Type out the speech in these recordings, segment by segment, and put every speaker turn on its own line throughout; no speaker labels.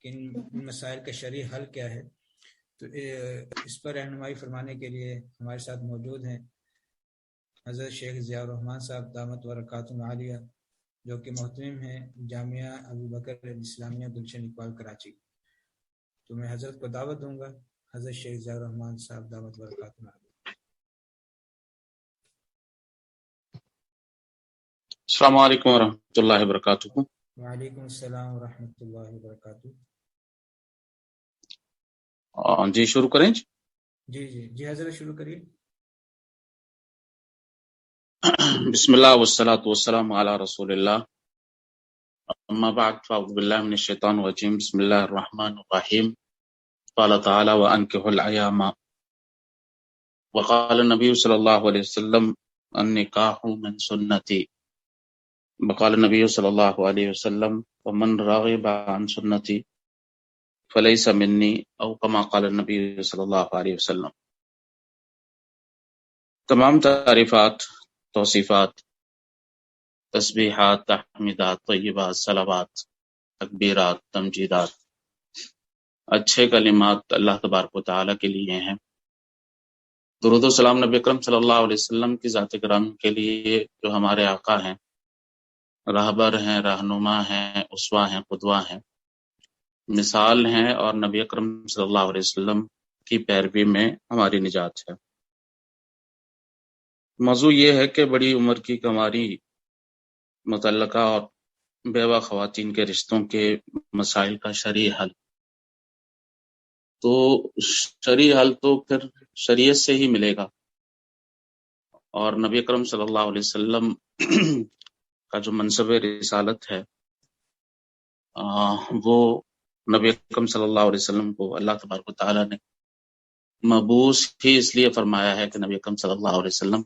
کہ ان مسائل کا شرعی حل کیا ہے، تو اس پر رہنمائی فرمانے کے لیے ہمارے ساتھ موجود ہیں حضرت شیخ ضیاء الرحمن صاحب دامت برکاتہم العالیہ، جو کہ محترم ہیں جامعہ ابوبکر اسلامیہ گلشن اقبال کراچی۔ تو میں حضرت کو دعوت دوں گا، حضرت شیخ ضیاء الرحمن صاحب دامت برکاتہم العالیہ۔
السلام علیکم ورحمۃ اللہ وبرکاتہ۔
وعلیکم السلام ورحمۃ اللہ وبرکاتہ۔
جی شروع کریں؟
جی حضرت شروع کریے۔
بسم اللہ والصلاة والسلام علی رسول اللہ، اما بعد فاعوذ باللہ من الشیطان الرجیم، بسم اللہ الرحمن الرحیم۔ قال تعالی وانکحوا الایام، وقال النبی صلی اللہ علیہ وسلم النکاح من سنتی، وقال النبی صلی اللہ علیہ وسلم ومن راغب عن سنتی فلیس منی، او کما قال النبی صلی اللہ علیہ وسلم۔ تمام تعریفات، توصیفات، تسبیحات، تحمیدات، طیبات، صلوات، تکبیرات، تمجیدات، اچھے کلمات اللہ تبارک و تعالیٰ کے لیے ہیں۔ درود و سلام نبی اکرم صلی اللہ علیہ وسلم کی ذات کرام کے لیے، جو ہمارے آقا ہیں، راہبر ہیں، رہنما ہیں، اسوہ ہیں، قدوہ ہیں، مثال ہیں، اور نبی اکرم صلی اللہ علیہ وسلم کی پیروی میں ہماری نجات ہے۔ موضوع یہ ہے کہ بڑی عمر کی کماری، مطلقہ اور بیوہ خواتین کے رشتوں کے مسائل کا شرعی حل۔ تو شرعی حل تو پھر شریعت سے ہی ملے گا، اور نبی اکرم صلی اللہ علیہ وسلم کا جو منصب رسالت ہے، وہ نبی اکرم صلی اللہ علیہ وسلم کو اللہ تبارک و تعالیٰ نے مبعوث ہی اس لیے فرمایا ہے کہ نبی اکرم صلی اللہ علیہ وسلم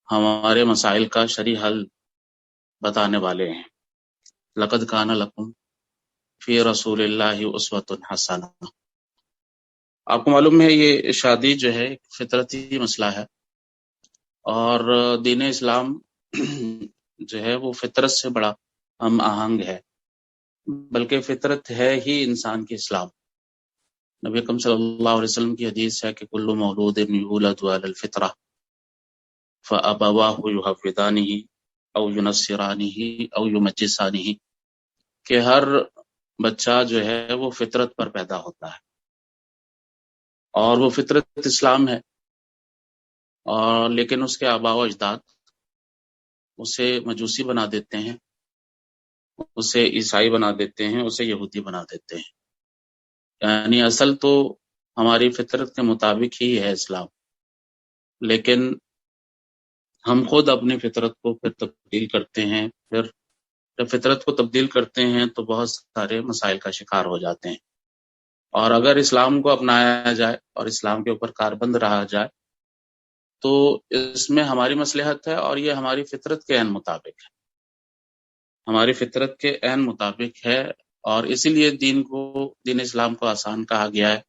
ہمارے مسائل کا شرعی حل بتانے والے ہیں۔ لقد کان لکم فی رسول اللہ اسوۃ حسنہ۔ آپ کو معلوم ہے یہ شادی جو ہے فطرتی مسئلہ ہے، اور دین اسلام جو ہے وہ فطرت سے بڑا ہم آہنگ ہے، بلکہ فطرت ہے ہی انسان کی اسلام۔ نبی اکرم صلی اللہ علیہ وسلم کی حدیث ہے کہ کل مولود یولد علی الفطرہ فابواہ یحودانہ او ینصرانہ او یمجسانہ، کہ ہر بچہ جو ہے وہ فطرت پر پیدا ہوتا ہے، اور وہ فطرت اسلام ہے، اور لیکن اس کے آباء و اجداد اسے مجوسی بنا دیتے ہیں، اسے عیسائی بنا دیتے ہیں، اسے یہودی بنا دیتے ہیں۔ یعنی اصل تو ہماری فطرت کے مطابق ہی ہے اسلام، لیکن ہم خود اپنی فطرت کو پھر تبدیل کرتے ہیں۔ پھر جب فطرت کو تبدیل کرتے ہیں تو بہت سارے مسائل کا شکار ہو جاتے ہیں، اور اگر اسلام کو اپنایا جائے اور اسلام کے اوپر کاربند رہا جائے تو اس میں ہماری مصلحت ہے، اور یہ ہماری فطرت کے عین مطابق ہے، ہماری فطرت کے عین مطابق ہے، اور اسی لیے دین اسلام کو آسان کہا گیا ہے،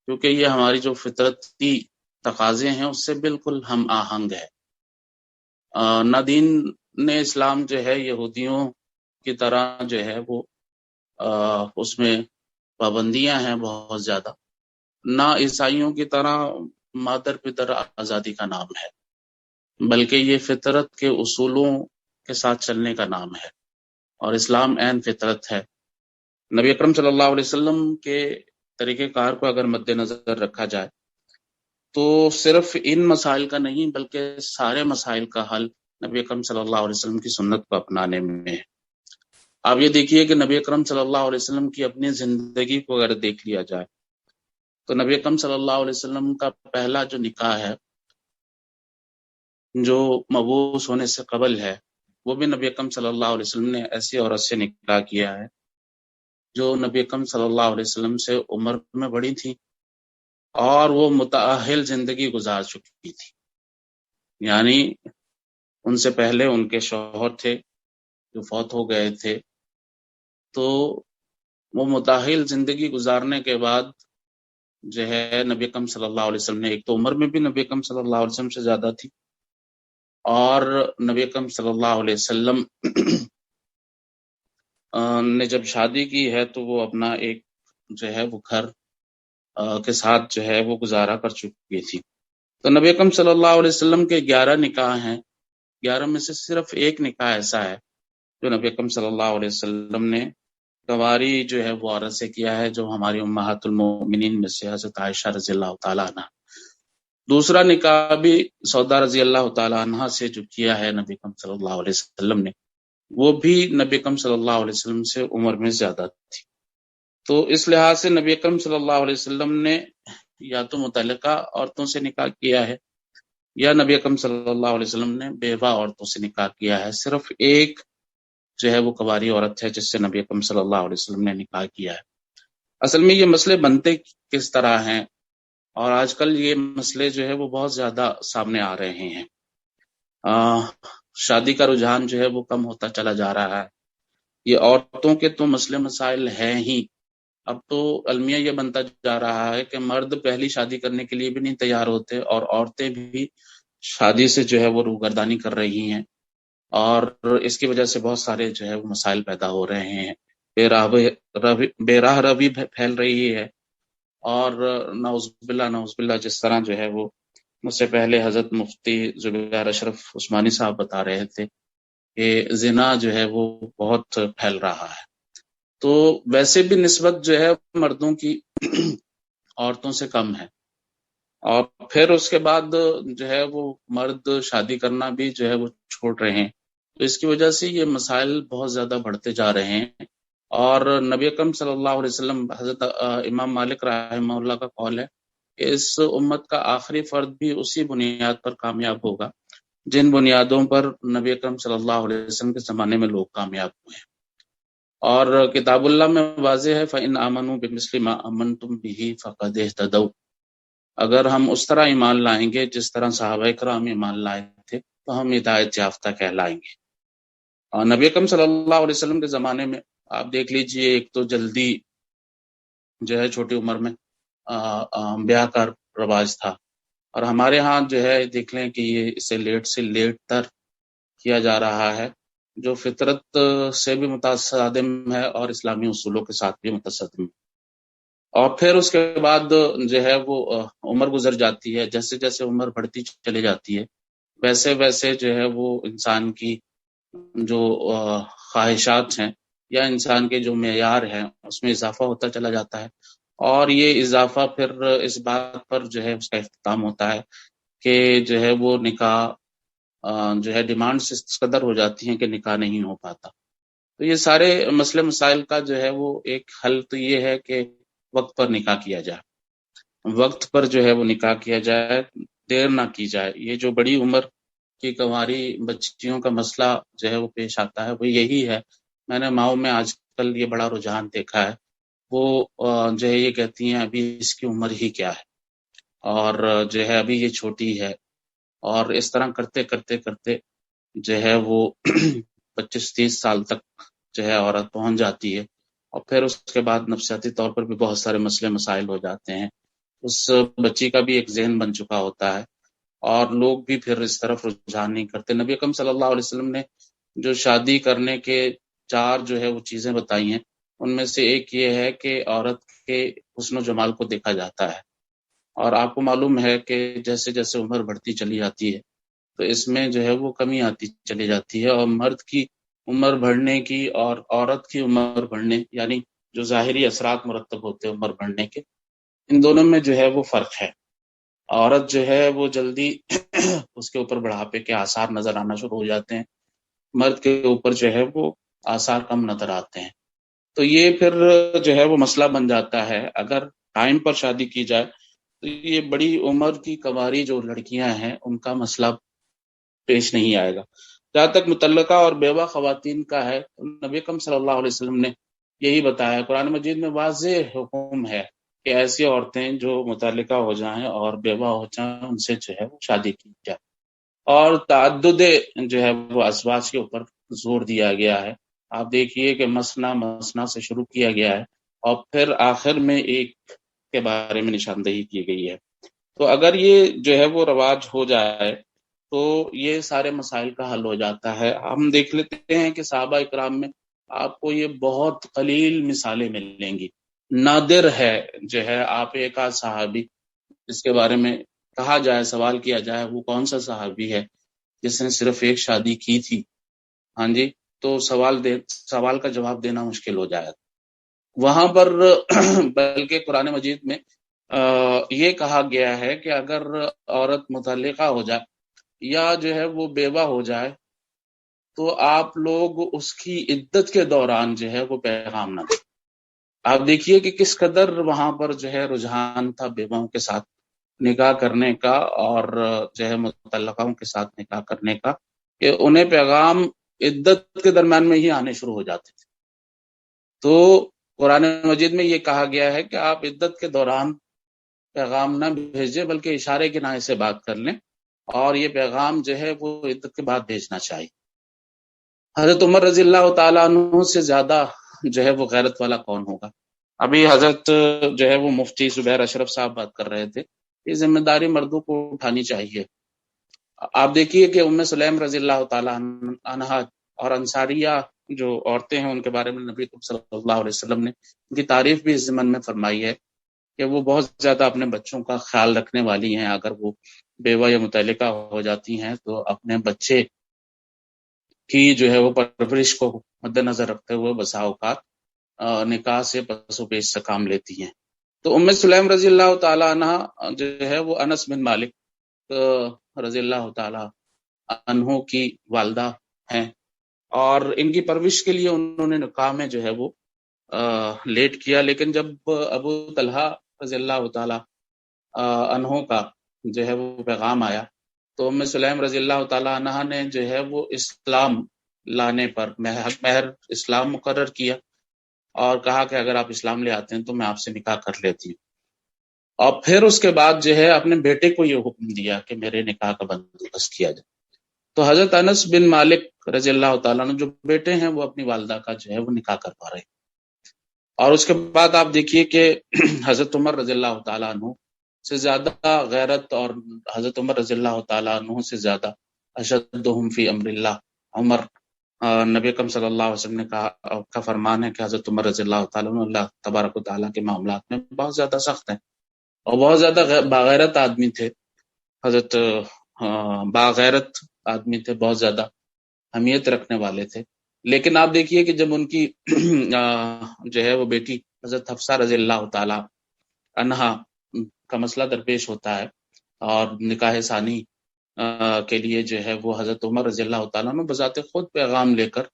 کیونکہ یہ ہماری جو فطرتی تقاضے ہیں اس سے بالکل ہم آہنگ ہے۔ نہ دین اسلام جو ہے یہودیوں کی طرح جو ہے وہ اس میں پابندیاں ہیں بہت زیادہ، نہ عیسائیوں کی طرح مادر پدر آزادی کا نام ہے، بلکہ یہ فطرت کے اصولوں کے ساتھ چلنے کا نام ہے، اور اسلام عین فطرت ہے۔ نبی اکرم صلی اللہ علیہ وسلم کے طریقہ کار کو اگر مد نظر رکھا جائے تو صرف ان مسائل کا نہیں بلکہ سارے مسائل کا حل نبی اکرم صلی اللہ علیہ وسلم کی سنت کو اپنانے میں ہے۔ آپ یہ دیکھیے کہ نبی اکرم صلی اللہ علیہ وسلم کی اپنی زندگی کو اگر دیکھ لیا جائے تو نبی اکرم صلی اللہ علیہ وسلم کا پہلا جو نکاح ہے جو مبعوث ہونے سے قبل ہے، وہ بھی نبی اکرم صلی اللہ علیہ وسلم نے ایسی عورت سے نکاح کیا ہے جو نبی اکرم صلی اللہ علیہ وسلم سے عمر میں بڑی تھی، اور وہ متأہل زندگی گزار چکی تھی، یعنی ان سے پہلے ان کے شوہر تھے جو فوت ہو گئے تھے، تو وہ متأہل زندگی گزارنے کے بعد جو ہے نبی اکرم صلی اللہ علیہ وسلم نے، ایک تو عمر میں بھی نبی اکرم صلی اللہ علیہ وسلم سے زیادہ تھی، اور نبی اکرم صلی اللہ علیہ وسلم نے جب شادی کی ہے تو وہ اپنا ایک جو ہے وہ گھر کے ساتھ جو ہے وہ گزارا کر چکی تھی. تو نبی اکرم صلی اللہ علیہ وسلم کے 11 نکاح ہیں. 11 میں سے صرف ایک نکاح ایسا ہے جو نبی اکرم صلی اللہ علیہ وسلم نے گواری جو ہے وہ عورت سے کیا ہے، جو ہماری امہات المؤمنین میں سے حضرت عائشہ رضی اللہ تعالیٰ عنہ. دوسرا نکاح بھی سودا رضی اللہ تعالیٰ عنہ سے جو کیا ہے نبی اکرم صلی اللہ علیہ وسلم نے، وہ بھی نبی اکرم صلی اللہ علیہ وسلم سے عمر میں زیادہ تھی. تو اس لحاظ سے نبی اکرم صلی اللہ علیہ وسلم نے یا تو متعلقہ عورتوں سے نکاح کیا ہے یا نبی اکرم صلی اللہ علیہ وسلم نے بیوہ عورتوں سے نکاح کیا ہے. صرف ایک جو ہے وہ کنواری عورت ہے جس سے نبی اکرم صلی اللہ علیہ وسلم نے نکاح کیا ہے. اصل میں یہ مسئلے بنتے کس طرح ہیں، اور آج کل یہ مسئلے جو ہے وہ بہت زیادہ سامنے آ رہے ہیں. شادی کا رجحان جو ہے وہ کم ہوتا چلا جا رہا ہے. یہ عورتوں کے تو مسئلے مسائل ہیں ہی. اب تو المیہ یہ بنتا جا رہا ہے کہ مرد پہلی شادی کرنے کے لیے بھی نہیں تیار ہوتے، اور عورتیں بھی شادی سے جو ہے وہ روگردانی کر رہی ہیں، اور اس کی وجہ سے بہت سارے جو ہے وہ مسائل پیدا ہو رہے ہیں. بے راہ روی پھیل رہی ہے. اور نعوذ باللہ جس طرح جو ہے وہ مجھ سے پہلے حضرت مفتی زبیر اشرف عثمانی صاحب بتا رہے تھے کہ زنا جو ہے وہ بہت پھیل رہا ہے. تو ویسے بھی نسبت جو ہے مردوں کی عورتوں سے کم ہے، اور پھر اس کے بعد جو ہے وہ مرد شادی کرنا بھی جو ہے وہ چھوڑ رہے ہیں. تو اس کی وجہ سے یہ مسائل بہت زیادہ بڑھتے جا رہے ہیں. اور نبی اکرم صلی اللہ علیہ وسلم، حضرت امام مالک رحمہ اللہ کا قول ہے کہ اس امت کا آخری فرد بھی اسی بنیاد پر کامیاب ہوگا جن بنیادوں پر نبی اکرم صلی اللہ علیہ وسلم کے زمانے میں لوگ کامیاب ہوئے ہیں. اور کتاب اللہ میں واضح ہے فَإِنْ آمَنُوا بِمِثْلِ مَا آمَنْتُمْ بِهِ فَقَدِ اهْتَدَوْا. اگر ہم اس طرح ایمان لائیں گے جس طرح صحابہ کرام ایمان لائے تھے تو ہم ہدایت یافتہ کہلائیں گے. اور نبی اکرم صلی اللہ علیہ وسلم کے زمانے میں آپ دیکھ لیجئے، ایک تو جلدی جو ہے چھوٹی عمر میں بیاہ کا رواج تھا، اور ہمارے ہاں جو ہے دیکھ لیں کہ یہ اسے لیٹ سے لیٹ تر کیا جا رہا ہے، جو فطرت سے بھی متصادم ہے اور اسلامی اصولوں کے ساتھ بھی متصادم ہے. اور پھر اس کے بعد جو ہے وہ عمر گزر جاتی ہے. جیسے جیسے عمر بڑھتی چلی جاتی ہے ویسے ویسے جو ہے وہ انسان کی جو خواہشات ہیں یا انسان کے جو معیار ہیں اس میں اضافہ ہوتا چلا جاتا ہے. اور یہ اضافہ پھر اس بات پر جو ہے اس کا اختتام ہوتا ہے کہ جو ہے وہ نکاح جو ہے ڈیمانڈ سے اس قدر ہو جاتی ہیں کہ نکاح نہیں ہو پاتا. تو یہ سارے مسئلے مسائل کا جو ہے وہ ایک حل تو یہ ہے کہ وقت پر نکاح کیا جائے، وقت پر جو ہے وہ نکاح کیا جائے، دیر نہ کی جائے. یہ جو بڑی عمر کی کنواری بچیوں کا مسئلہ جو ہے وہ پیش آتا ہے وہ یہی ہے. میں نے ماؤں میں آج کل یہ بڑا رجحان دیکھا ہے، وہ جو ہے یہ کہتی ہیں ابھی اس کی عمر ہی کیا ہے، اور جو ہے ابھی یہ چھوٹی ہے، اور اس طرح کرتے کرتے کرتے جو ہے وہ 25-30 سال تک جو ہے عورت پہنچ جاتی ہے. اور پھر اس کے بعد نفسیاتی طور پر بھی بہت سارے مسئلے مسائل ہو جاتے ہیں. اس بچی کا بھی ایک ذہن بن چکا ہوتا ہے، اور لوگ بھی پھر اس طرف رجحان نہیں کرتے. نبی اکرم صلی اللہ علیہ وسلم نے جو شادی کرنے کے 4 جو ہے وہ چیزیں بتائی ہیں، ان میں سے ایک یہ ہے کہ عورت کے حسن و جمال کو دیکھا جاتا ہے. اور آپ کو معلوم ہے کہ جیسے جیسے عمر بڑھتی چلی جاتی ہے تو اس میں جو ہے وہ کمی آتی چلی جاتی ہے. اور مرد کی عمر بڑھنے کی اور عورت کی عمر بڑھنے، یعنی جو ظاہری اثرات مرتب ہوتے ہیں عمر بڑھنے کے، ان دونوں میں جو ہے وہ فرق ہے. عورت جو ہے وہ جلدی اس کے اوپر بڑھاپے کے آثار نظر آنا شروع ہو جاتے ہیں، مرد کے اوپر جو ہے وہ آثار کم نظر آتے ہیں. تو یہ پھر جو ہے وہ مسئلہ بن جاتا ہے. اگر ٹائم پر شادی کی جائے تو یہ بڑی عمر کی کنواری جو لڑکیاں ہیں ان کا مسئلہ پیش نہیں آئے گا. جہاں تک متعلقہ اور بیوہ خواتین کا ہے، نبی اکرم صلی اللہ علیہ وسلم نے یہی بتایا. قرآن مجید میں واضح حکم ہے کہ ایسی عورتیں جو متعلقہ ہو جائیں اور بیوہ ہو جائیں ان سے جو ہے وہ شادی کی جائے. اور تعدد جو ہے وہ ازواج کے اوپر زور دیا گیا ہے. آپ دیکھیے کہ مسنا سے شروع کیا گیا ہے اور پھر آخر میں ایک کے بارے میں نشاندہی کی گئی ہے. تو اگر یہ جو ہے وہ رواج ہو جائے تو یہ سارے مسائل کا حل ہو جاتا ہے. ہم دیکھ لیتے ہیں کہ صحابہ اکرام میں آپ کو یہ بہت قلیل مثالیں ملیں گی. نادر ہے جو ہے آپ ایک آدھ صحابی جس کے بارے میں کہا جائے، سوال کیا جائے وہ کون سا صحابی ہے جس نے صرف ایک شادی کی تھی، ہاں جی، تو سوال کا جواب دینا مشکل ہو جائے گا. وہاں پر بلکہ قرآن مجید میں یہ کہا گیا ہے کہ اگر عورت مطلقہ ہو جائے یا جو ہے وہ بیوہ ہو جائے تو آپ لوگ اس کی عدت کے دوران جو ہے وہ پیغام نہ دیں. آپ دیکھیے کہ کس قدر وہاں پر جو ہے رجحان تھا بیواؤں کے ساتھ نکاح کرنے کا اور جو ہے مطلقاؤں کے ساتھ نکاح کرنے کا، کہ انہیں پیغام عدت کے درمیان میں ہی آنے شروع ہو جاتے تھے. تو قرآن مجید میں یہ کہا گیا ہے کہ آپ عدت کے دوران پیغام نہ بھیجیں بلکہ اشارے کے نائے سے بات کر لیں، اور یہ پیغام جو ہے وہ عدت کے بعد بھیجنا چاہیے. حضرت عمر رضی اللہ تعالیٰ عنہ سے زیادہ جو ہے وہ غیرت والا کون ہوگا؟ ابھی حضرت جو ہے وہ مفتی زبیر اشرف صاحب بات کر رہے تھے، یہ ذمہ داری مردوں کو اٹھانی چاہیے. آپ دیکھیے کہ ام سلیم رضی اللہ تعالیٰ عنہا اور انصاریہ جو عورتیں ہیں ان کے بارے میں نبی صلی اللہ علیہ وسلم نے ان کی تعریف بھی اس ضمن میں فرمائی ہے کہ وہ بہت زیادہ اپنے بچوں کا خیال رکھنے والی ہیں. اگر وہ بیوہ یا مطلقہ ہو جاتی ہیں تو اپنے بچے کی جو ہے وہ پرورش کو مد نظر رکھتے ہوئے بسا اوقات نکاح سے پس و پیش سے کام لیتی ہیں. تو ام سلیم رضی اللہ تعالیٰ عنہ جو ہے وہ انس بن مالک رضی اللہ تعالیٰ عنہ کی والدہ ہیں، اور ان کی پرورش کے لیے انہوں نے نکاح میں جو ہے وہ لیٹ کیا. لیکن جب ابو طلحہ رضی اللہ تعالیٰ عنہ کا جو ہے وہ پیغام آیا تو ام سلیم رضی اللہ تعالیٰ عنہ نے جو ہے وہ اسلام لانے پر مہر اسلام مقرر کیا اور کہا کہ اگر آپ اسلام لے آتے ہیں تو میں آپ سے نکاح کر لیتی ہوں. اور پھر اس کے بعد جو ہے اپنے بیٹے کو یہ حکم دیا کہ میرے نکاح کا بندوبست کیا جائے. تو حضرت انس بن مالک رضی اللہ تعالیٰ عنہ جو بیٹے ہیں وہ اپنی والدہ کا جو ہے وہ نکاح کر پا رہے ہیں. اور اس کے بعد آپ دیکھیے کہ حضرت عمر رضی اللہ تعالیٰ عنہ سے زیادہ غیرت اور حضرت عمر رضی اللہ تعالیٰ عنہ سے زیادہ اشدہم فی امر اللہ عمر، نبی اکرم صلی اللہ علیہ وسلم نے کہا کا فرمان ہے کہ حضرت عمر رضی اللہ تعالیٰ عنہ اللہ تبارک و تعالیٰ کے معاملات میں بہت زیادہ سخت ہیں اور بہت زیادہ باغیرت آدمی تھے. حضرت باغیرت آدمی تھے، بہت زیادہ اہمیت رکھنے والے تھے. لیکن آپ دیکھیے کہ جب ان کی جو ہے وہ بیٹی حضرت حفصہ رضی اللہ تعالیٰ عنہا کا مسئلہ درپیش ہوتا ہے اور نکاح ثانی کے لیے جو ہے وہ حضرت عمر رضی اللہ تعالیٰ عنہ بذات خود پیغام لے کر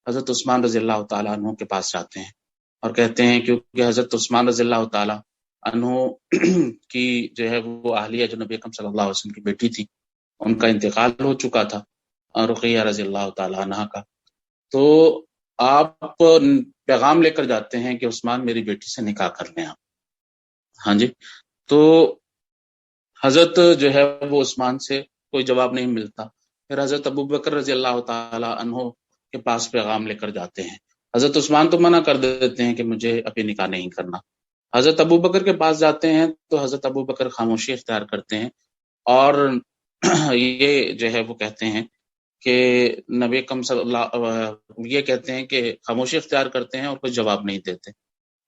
حضرت عثمان رضی اللہ تعالیٰ عنہ کے پاس جاتے ہیں اور کہتے ہیں کیونکہ حضرت عثمان رضی اللہ تعالیٰ عنہ کی جو ہے وہ اہلیہ جو نبی اکرم صلی اللہ علیہ وسلم کی بیٹی تھی ان کا انتقال ہو چکا تھا، رقیہ رضی اللہ تعالیٰ عنہ کا. تو آپ پیغام لے کر جاتے ہیں کہ عثمان میری بیٹی سے نکاح کر لیں آپ. ہاں جی، تو حضرت جو ہے وہ عثمان سے کوئی جواب نہیں ملتا. پھر حضرت ابو بکر رضی اللہ تعالیٰ عنہ کے پاس پیغام لے کر جاتے ہیں. حضرت عثمان تو منع کر دیتے ہیں کہ مجھے ابھی نکاح نہیں کرنا. حضرت ابو بکر کے پاس جاتے ہیں تو حضرت ابو بکر خاموشی اختیار کرتے ہیں اور یہ جو ہے وہ کہتے ہیں کہ نبی اکرم صلی اللہ یہ کہتے ہیں کہ خاموشی اختیار کرتے ہیں اور کوئی جواب نہیں دیتے.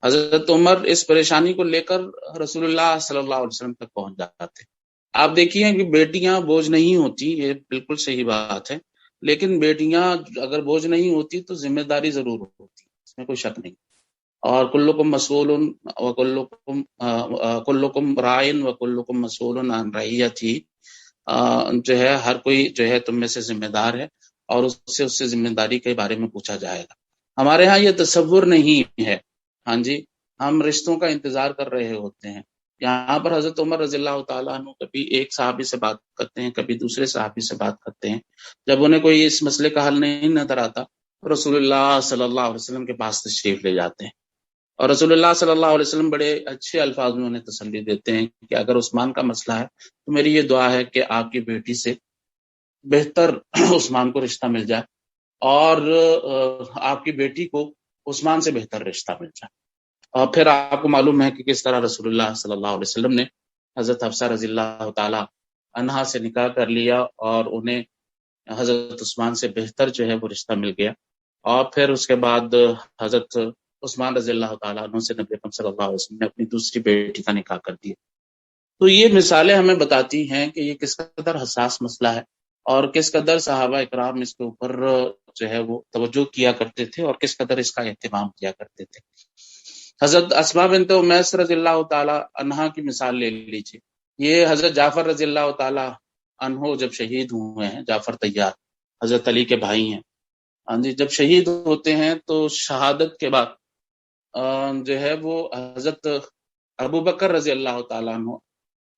حضرت عمر اس پریشانی کو لے کر رسول اللہ صلی اللہ علیہ وسلم تک پہنچ جاتے. آپ دیکھیے کہ بیٹیاں بوجھ نہیں ہوتی، یہ بالکل صحیح بات ہے، لیکن بیٹیاں اگر بوجھ نہیں ہوتی تو ذمہ داری ضرور ہوتی، اس میں کوئی شک نہیں. اور کلکم مسئول کلکم رائن و کلکم مسئول عن رعیتہ، جو ہے ہر کوئی جو ہے تم میں سے ذمہ دار ہے اور اس سے ذمہ داری کے بارے میں پوچھا جائے گا. ہمارے ہاں یہ تصور نہیں ہے. ہاں جی، ہم رشتوں کا انتظار کر رہے ہوتے ہیں. یہاں پر حضرت عمر رضی اللہ تعالیٰ عنہ کبھی ایک صحابی سے بات کرتے ہیں، کبھی دوسرے صحابی سے بات کرتے ہیں. جب انہیں کوئی اس مسئلے کا حل نہیں نظر آتا رسول اللہ صلی اللہ علیہ وسلم کے پاس تشریف لے جاتے ہیں اور رسول اللہ صلی اللہ علیہ وسلم بڑے اچھے الفاظ میں انہیں تسلی دیتے ہیں کہ اگر عثمان کا مسئلہ ہے تو میری یہ دعا ہے کہ آپ کی بیٹی سے بہتر عثمان کو رشتہ مل جائے اور آپ کی بیٹی کو عثمان سے بہتر رشتہ مل جائے. اور پھر آپ کو معلوم ہے کہ کس طرح رسول اللہ صلی اللہ علیہ وسلم نے حضرت حفصہ رضی اللہ تعالی عنہا سے نکاح کر لیا اور انہیں حضرت عثمان سے بہتر جو ہے وہ رشتہ مل گیا اور پھر اس کے بعد حضرت عثمان رضی اللہ تعالیٰ عنہ سے نبی اکرم صلی اللہ علیہ وسلم نے اپنی دوسری بیٹی کا نکاح کر دیا۔ تو یہ مثالیں ہمیں بتاتی ہیں کہ یہ کس قدر حساس مسئلہ ہے، اور کس قدر صحابہ اکرام اس کے اوپر جو ہے وہ توجہ کیا کرتے تھے، اور کس قدر اس کا اہتمام کیا کرتے تھے۔ حضرت اسماء بنت امیس رضی اللہ تعالی عنہا کی مثال لے لیجیے۔ یہ حضرت جعفر رضی اللہ تعالی عنہ جب شہید ہوئے ہیں، جعفر طیار حضرت علی کے بھائی ہیں، ہاں جی، جب شہید ہوتے ہیں تو شہادت کے بعد جو ہے وہ حضرت ابو بکر رضی اللہ تعالیٰ عنہ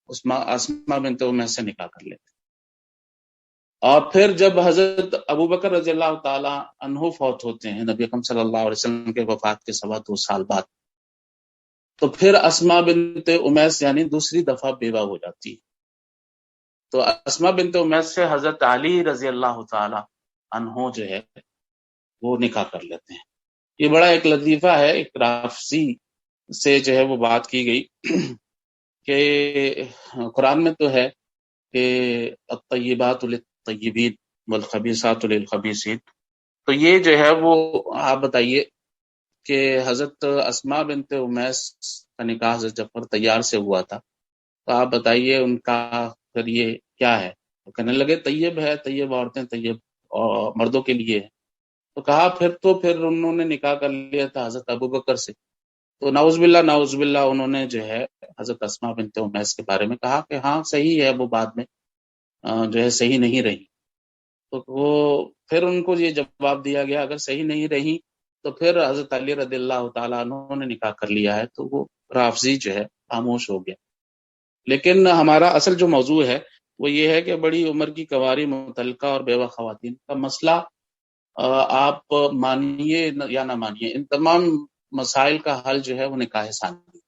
اسماء بنت امیس سے نکاح کر لیتے، اور پھر جب حضرت ابو بکر رضی اللہ تعالی عنہ فوت ہوتے ہیں نبی اکرم صلی اللہ علیہ وسلم کے وفات کے 2.25 سال بعد، تو پھر اسماء بنت امیس یعنی دوسری دفعہ بیوہ ہو جاتی ہے۔ تو اسماء بنت امیس سے حضرت علی رضی اللہ تعالی عنہ جو ہے وہ نکاح کر لیتے ہیں۔ یہ بڑا ایک لطیفہ ہے، ایک رافضی سے جو ہے وہ بات کی گئی کہ قرآن میں تو ہے کہ الطیبات للطیبین والخبیثات للخبیثین، تو یہ جو ہے وہ آپ بتائیے کہ حضرت اسماء بنت امیس کا نکاح حضرت جعفر طیار سے ہوا تھا، تو آپ بتائیے ان کا پھر یہ کیا ہے؟ تو کہنے لگے طیب ہے، طیب عورتیں طیب مردوں کے لیے ہے۔ تو کہا پھر انہوں نے نکاح کر لیا تھا حضرت ابو بکر سے، تو نعوذ باللہ انہوں نے جو ہے حضرت اسماء بنت امیس کے بارے میں کہا کہ ہاں صحیح ہے، وہ بعد میں جو ہے صحیح نہیں رہی۔ تو وہ پھر ان کو یہ جواب دیا گیا اگر صحیح نہیں رہی تو پھر حضرت علی رضی اللہ تعالیٰ عنہ نے نکاح کر لیا ہے، تو وہ رافضی جو ہے خاموش ہو گیا۔ لیکن ہمارا اصل جو موضوع ہے وہ یہ ہے کہ بڑی عمر کی کنواری مطلقہ اور بیوہ خواتین کا مسئلہ آپ مانیے یا نہ مانیے، ان تمام مسائل کا حل جو ہے وہ نکاح ثانی،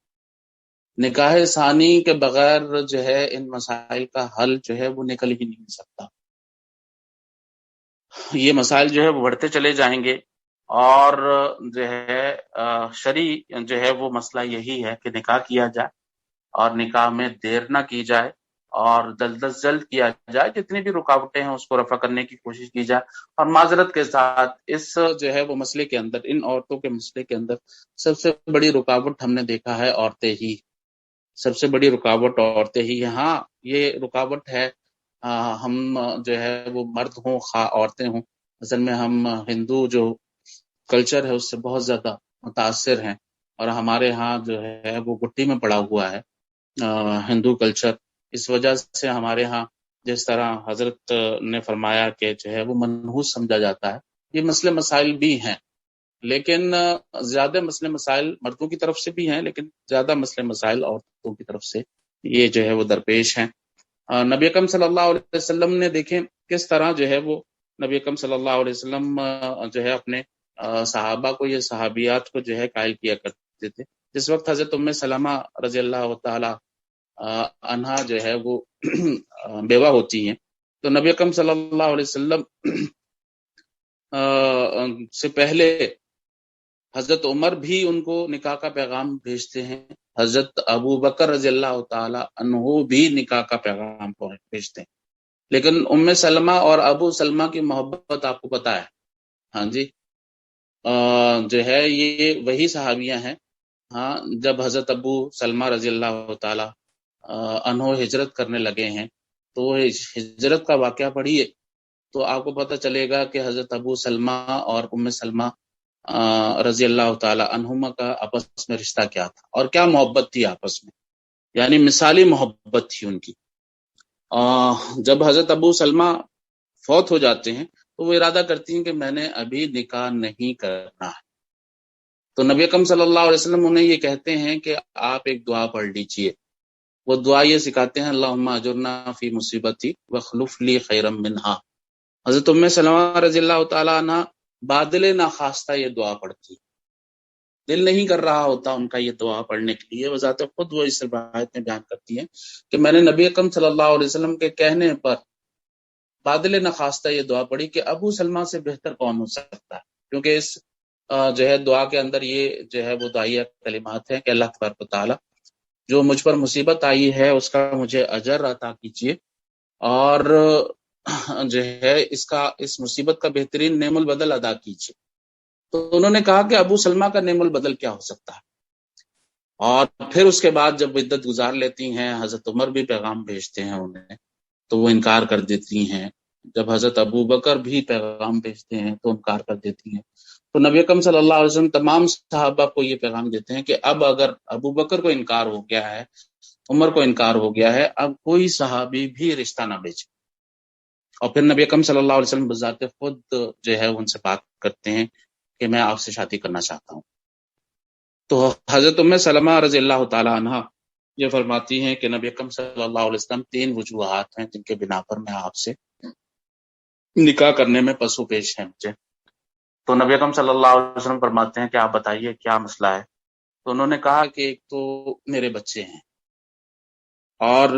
نکاح ثانی کے بغیر جو ہے ان مسائل کا حل جو ہے وہ نکل ہی نہیں سکتا۔ یہ مسائل جو ہے وہ بڑھتے چلے جائیں گے، اور جو ہے شرعی جو ہے وہ مسئلہ یہی ہے کہ نکاح کیا جائے اور نکاح میں دیر نہ کی جائے، اور جلد از جلد کیا جائے، جتنی بھی رکاوٹیں ہیں اس کو رفع کرنے کی کوشش کی جائے۔ اور معذرت کے ساتھ اس جو ہے وہ مسئلے کے اندر، ان عورتوں کے مسئلے کے اندر سب سے بڑی رکاوٹ ہم نے دیکھا ہے عورتیں ہی، سب سے بڑی رکاوٹ عورتیں ہی ہیں۔ ہاں یہ رکاوٹ ہے، ہم جو ہے وہ مرد ہوں خواہ عورتیں ہوں، اصل میں ہم ہندو جو کلچر ہے اس سے بہت زیادہ متاثر ہیں، اور ہمارے ہاں جو ہے وہ گٹی میں پڑا ہوا ہے ہندو کلچر۔ اس وجہ سے ہمارے ہاں جس طرح حضرت نے فرمایا کہ جو ہے وہ منحوس سمجھا جاتا ہے، یہ مسئلے مسائل بھی ہیں، لیکن زیادہ مسئلے مسائل مردوں کی طرف سے بھی ہیں، لیکن زیادہ مسئلے مسائل عورتوں کی طرف سے یہ جو ہے وہ درپیش ہیں۔ نبی اکرم صلی اللہ علیہ وسلم نے دیکھیں کس طرح جو ہے وہ نبی اکرم صلی اللہ علیہ وسلم جو ہے اپنے صحابہ کو، یہ صحابیات کو جو ہے قائل کیا کرتے تھے۔ جس وقت حضرت ام سلمہ رضی اللہ تعالی عنہا جو ہے وہ بیوہ ہوتی ہیں، تو نبی اکرم صلی اللہ علیہ وسلم سے پہلے حضرت عمر بھی ان کو نکاح کا پیغام بھیجتے ہیں، حضرت ابو بکر رضی اللہ تعالی عنہ بھی نکاح کا پیغام بھیجتے ہیں، لیکن ام سلمہ اور ابو سلمہ کی محبت آپ کو پتہ ہے، ہاں جی، جو ہے یہ وہی صحابیاں ہیں۔ ہاں جب حضرت ابو سلمہ رضی اللہ تعالی عنہ ہجرت کرنے لگے ہیں تو ہجرت کا واقعہ پڑھیے تو آپ کو پتہ چلے گا کہ حضرت ابو سلمہ اور ام سلمہ رضی اللہ تعالی عنہما کا آپس میں رشتہ کیا تھا، اور کیا محبت تھی آپس میں، یعنی مثالی محبت تھی ان کی۔ جب حضرت ابو سلمہ فوت ہو جاتے ہیں تو وہ ارادہ کرتی ہیں کہ میں نے ابھی نکاح نہیں کرنا ہے، تو نبی اکرم صلی اللہ علیہ وسلم انہیں یہ کہتے ہیں کہ آپ ایک دعا پڑھ لیجئے۔ وہ دعا یہ سکھاتے ہیں، اللہم اجرنا فی مصیبتی واخلف لی خیرا منہا۔ حضرت ام سلمہ رضی اللہ تعالی عنہ بادل ناخواستہ یہ دعا پڑھتی، دل نہیں کر رہا ہوتا ان کا یہ دعا پڑھنے کے لیے، وذات خود وہ اس روایت میں بیان کرتی ہیں کہ میں نے نبی اکرم صلی اللہ علیہ وسلم کے کہنے پر بادل ناخواستہ یہ دعا پڑھی کہ ابو سلمہ سے بہتر کون ہو سکتا ہے، کیونکہ اس جو ہے دعا کے اندر یہ جو ہے وہ دعائیہ کلمات ہیں کہ اللہ تبارک و تعالی جو مجھ پر مصیبت آئی ہے اس کا مجھے اجر عطا کیجیے، اور جو ہے اس مصیبت کا بہترین نعم البدل ادا کیجیے۔ تو انہوں نے کہا کہ ابو سلمہ کا نعم البدل کیا ہو سکتا ہے. اور پھر اس کے بعد جب عدت گزار لیتی ہیں، حضرت عمر بھی پیغام بھیجتے ہیں انہیں، تو وہ انکار کر دیتی ہیں. جب حضرت ابو بکر بھی پیغام بھیجتے ہیں تو انکار کر دیتی ہیں. تو نبی اکرم صلی اللہ علیہ وسلم تمام صحابہ کو یہ پیغام دیتے ہیں کہ اب اگر ابو بکر کو انکار ہو گیا ہے، عمر کو انکار ہو گیا ہے، اب کوئی صحابی بھی رشتہ نہ بیچے. اور پھر نبی اکرم صلی اللہ علیہ وسلم بذات خود جو ہے ان سے بات کرتے ہیں کہ میں آپ سے شادی کرنا چاہتا ہوں. تو حضرت ام سلمہ رضی اللہ تعالی عنہ یہ فرماتی ہیں کہ نبی اکرم صلی اللہ علیہ وسلم 3 وجوہات ہیں جن کے بنا پر میں آپ سے نکاح کرنے میں پسو پیش ہے مجھے. تو نبی اکرم صلی اللہ علیہ وسلم فرماتے ہیں کہ آپ بتائیے کیا مسئلہ ہے. تو انہوں نے کہا کہ ایک تو میرے بچے ہیں، اور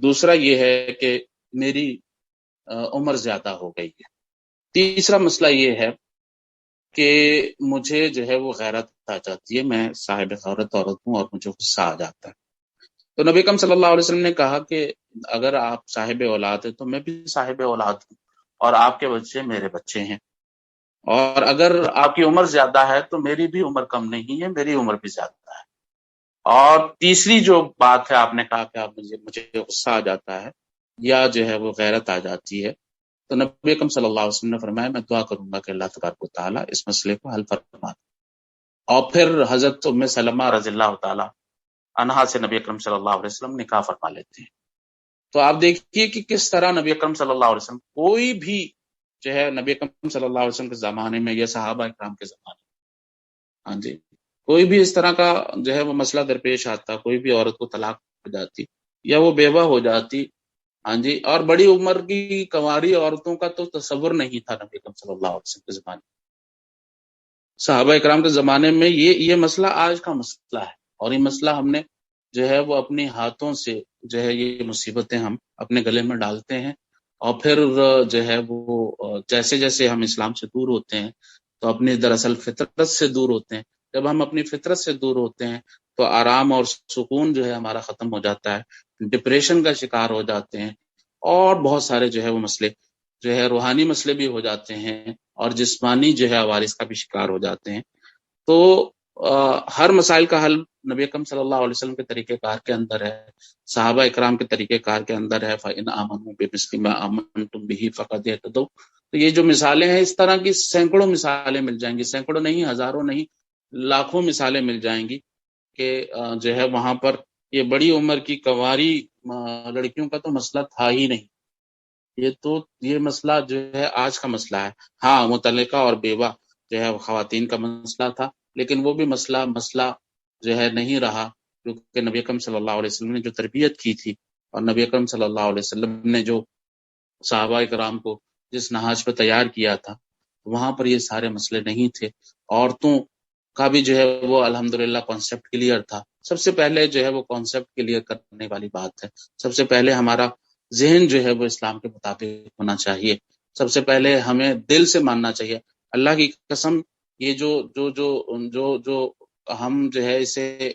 دوسرا یہ ہے کہ میری عمر زیادہ ہو گئی ہے، تیسرا مسئلہ یہ ہے کہ مجھے جو ہے وہ غیرت آ جاتی ہے، میں صاحب غیرت عورت ہوں اور مجھے غصہ آ جاتا ہے. تو نبی اکرم صلی اللہ علیہ وسلم نے کہا کہ اگر آپ صاحب اولاد ہیں تو میں بھی صاحب اولاد ہوں، اور آپ کے بچے میرے بچے ہیں. اور اگر آپ کی عمر زیادہ ہے تو میری بھی عمر کم نہیں ہے، میری عمر بھی زیادہ ہے. اور تیسری جو بات ہے، آپ نے کہا کہ مجھے غصہ آ جاتا ہے یا جو ہے وہ غیرت آ جاتی ہے. تو نبی اکرم صلی اللہ علیہ وسلم نے فرمایا میں دعا کروں گا کہ اللہ تبارک و تعالیٰ اس مسئلے کو حل فرما دے. اور پھر حضرت ام سلمہ رضی اللہ تعالیٰ عنہا سے نبی اکرم صلی اللہ علیہ وسلم نکاح فرما لیتے ہیں. تو آپ دیکھیے کہ کس طرح نبی اکرم صلی اللہ علیہ وسلم کوئی بھی جو ہے نبی اکرم صلی اللہ علیہ وسلم کے زمانے میں یا صحابہ اکرام کے زمانے میں، ہاں جی، کوئی بھی اس طرح کا جو ہے وہ مسئلہ درپیش آتا، کوئی بھی عورت کو طلاق ہو جاتی یا وہ بیوہ ہو جاتی، ہاں جی، اور بڑی عمر کی کنواری عورتوں کا تو تصور نہیں تھا نبی اکرم صلی اللہ علیہ وسلم کے زمانے میں. صحابہ اکرام کے زمانے میں یہ مسئلہ آج کا مسئلہ ہے، اور یہ مسئلہ ہم نے جو ہے وہ اپنے ہاتھوں سے جو ہے یہ مصیبتیں ہم اپنے گلے میں ڈالتے ہیں. اور پھر جو ہے وہ جیسے جیسے ہم اسلام سے دور ہوتے ہیں تو اپنی دراصل فطرت سے دور ہوتے ہیں. جب ہم اپنی فطرت سے دور ہوتے ہیں تو آرام اور سکون جو ہے ہمارا ختم ہو جاتا ہے، ڈپریشن کا شکار ہو جاتے ہیں، اور بہت سارے جو ہے وہ مسئلے جو ہے روحانی مسئلے بھی ہو جاتے ہیں، اور جسمانی جو ہے عوارض کا بھی شکار ہو جاتے ہیں. تو ہر مسائل کا حل نبی اکرم صلی اللہ علیہ وسلم کے طریقہ کار کے اندر ہے، صحابہ اکرام کے طریقہ کار کے اندر ہے. فَإِنْ آمَنُوا بِمِثْلِ مَا آمَنْتُمْ بِهِ فَقَدِ اهْتَدَوْا. تو یہ جو مثالیں ہیں اس طرح کی سینکڑوں مثالیں مل جائیں گی، سینکڑوں نہیں، ہزاروں نہیں، لاکھوں مثالیں مل جائیں گی کہ جو ہے وہاں پر یہ بڑی عمر کی کنواری لڑکیوں کا تو مسئلہ تھا ہی نہیں. یہ مسئلہ جو ہے آج کا مسئلہ ہے. ہاں، مطلقہ اور بیوہ جو ہے خواتین کا مسئلہ تھا، لیکن وہ بھی مسئلہ جو ہے نہیں رہا، کیونکہ نبی اکرم صلی اللہ علیہ وسلم نے جو تربیت کی تھی، اور نبی اکرم صلی اللہ علیہ وسلم نے جو صحابہ کرام کو جس نہج پہ تیار کیا تھا وہاں پر یہ سارے مسئلے نہیں تھے. عورتوں کا بھی جو ہے وہ الحمدللہ کانسیپٹ کلیئر تھا. سب سے پہلے جو ہے وہ کانسیپٹ کلیئر کرنے والی بات ہے. سب سے پہلے ہمارا ذہن جو ہے وہ اسلام کے مطابق ہونا چاہیے. سب سے پہلے ہمیں دل سے ماننا چاہیے. اللہ کی قسم، یہ جو ہم جو ہے اسے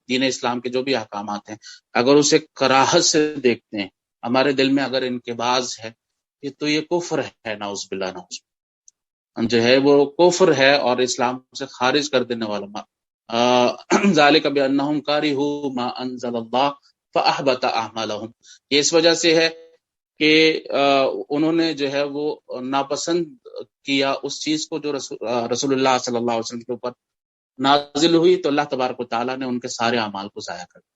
دین اسلام کے جو بھی احکامات ہیں، اگر اسے کراہت سے دیکھتے ہیں، ہمارے دل میں اگر انقباض ہے تو یہ کفر ہے، نعوذ باللہ، نعوذ باللہ، جو ہے وہ کفر ہے اور اسلام سے خارج کر دینے والا. ذالک بانہم کارہوا ما انزل اللہ فاحبط اعمالہم. یہ اس وجہ سے ہے کہ انہوں نے جو ہے وہ ناپسند کیا اس چیز کو جو رسول اللہ صلی اللہ علیہ وسلم کے اوپر نازل ہوئی، تو اللہ تبارک و تعالیٰ نے ان کے سارے اعمال کو ضائع کر دیا.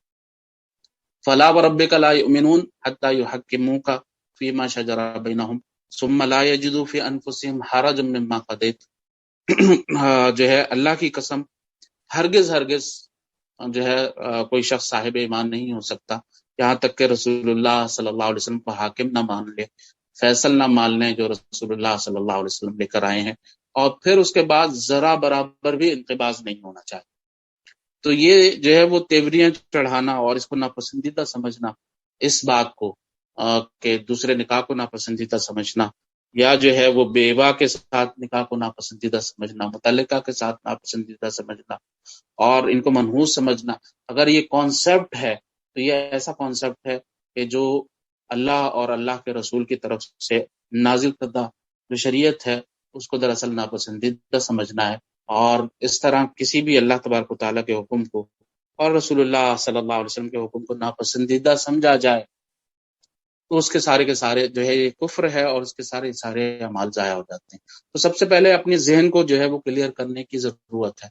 فلا وربک لا یؤمنون حتی یحکموک فیما شجر بینہم ثم لا یجدوا فی انفسہم حرجا مما قضیت. جو ہے اللہ کی قسم، ہرگز جو ہے کوئی شخص صاحب ایمان نہیں ہو سکتا یہاں تک کہ رسول اللہ صلی اللہ علیہ وسلم کو حاکم نہ مان لے، فیصل نہ مان لیں جو رسول اللہ صلی اللہ علیہ وسلم لے کر آئے ہیں، اور پھر اس کے بعد ذرا برابر بھی انقباض نہیں ہونا چاہیے. تو یہ جو ہے وہ تیوریاں چڑھانا اور اس کو ناپسندیدہ سمجھنا، اس بات کو کہ دوسرے نکاح کو ناپسندیدہ سمجھنا، یا جو ہے وہ بیوہ کے ساتھ نکاح کو ناپسندیدہ سمجھنا، مطلقہ کے ساتھ ناپسندیدہ سمجھنا اور ان کو منحوس سمجھنا، اگر یہ کانسیپٹ ہے تو یہ ایسا کانسیپٹ ہے کہ جو اللہ اور اللہ کے رسول کی طرف سے نازل کردہ جو شریعت ہے اس کو دراصل ناپسندیدہ سمجھنا ہے، اور اس طرح کسی بھی اللہ تبارک و تعالیٰ کے حکم کو اور رسول اللہ صلی اللہ علیہ وسلم کے حکم کو ناپسندیدہ سمجھا جائے تو اس کے سارے جو ہے یہ کفر ہے، اور اس کے سارے اعمال ضائع ہو جاتے ہیں۔ تو سب سے پہلے اپنے ذہن کو جو ہے وہ کلیئر کرنے کی ضرورت ہے۔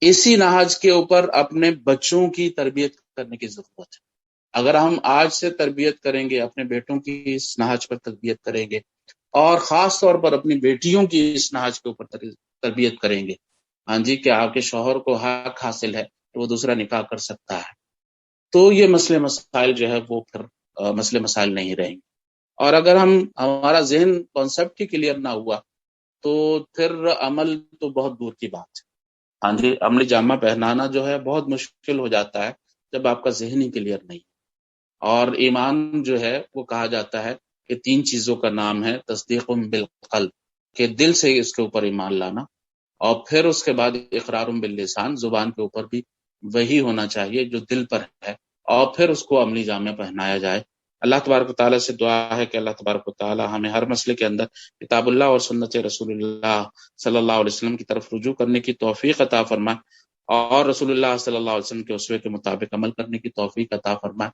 اسی نہج کے اوپر اپنے بچوں کی تربیت کرنے کی ضرورت ہے۔ اگر ہم آج سے تربیت کریں گے، اپنے بیٹوں کی اس نہج پر تربیت کریں گے، اور خاص طور پر اپنی بیٹیوں کی اس نہج کے اوپر تربیت کریں گے، ہاں جی، کہ آپ کے شوہر کو حق حاصل ہے کہ وہ دوسرا نکاح کر سکتا ہے، تو یہ مسئلے مسائل جو ہے وہ پھر مسئلے مسائل نہیں رہیں گے۔ اور اگر ہمارا ذہن کانسیپٹ ہی کلیئر نہ ہوا تو پھر عمل تو بہت دور کی بات ہے۔ ہاں جی، عملی جامہ پہنانا جو ہے بہت مشکل ہو جاتا ہے جب آپ کا ذہن ہی کلیئر نہیں۔ اور ایمان جو ہے وہ کہا جاتا ہے کہ 3 چیزوں کا نام ہے تصدیق بالقلب، کہ دل سے اس کے اوپر ایمان لانا، اور پھر اس کے بعد اقرار باللسان، زبان کے اوپر بھی وہی ہونا چاہیے جو دل پر ہے، اور پھر اس کو عملی جامہ پہنایا جائے۔ اللہ تبارک و تعالیٰ سے دعا ہے کہ اللہ تبارک و تعالیٰ ہمیں ہر مسئلے کے اندر کتاب اللہ اور سنت رسول اللہ صلی اللہ علیہ وسلم کی طرف رجوع کرنے کی توفیق عطا فرمائے، اور رسول اللہ صلی اللہ علیہ وسلم کے اسوے کے مطابق عمل کرنے کی توفیق عطا فرمائے،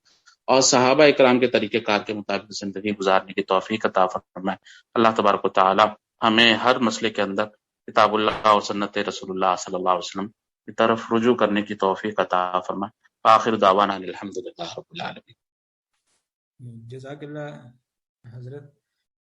اور صحابہ اکرام کے طریقہ کار کے مطابق زندگی گزارنے کی توفیق عطا فرمائے۔ اللہ تبارک و تعالیٰ ہمیں ہر مسئلے کے اندر کتاب اللہ اور سنت رسول اللہ صلی اللہ علیہ وسلم کی طرف رجوع کرنے کی توفیق عطا فرمائے۔ آخر دعوانا الحمدللہ رب العالمین۔
جزاک اللہ حضرت۔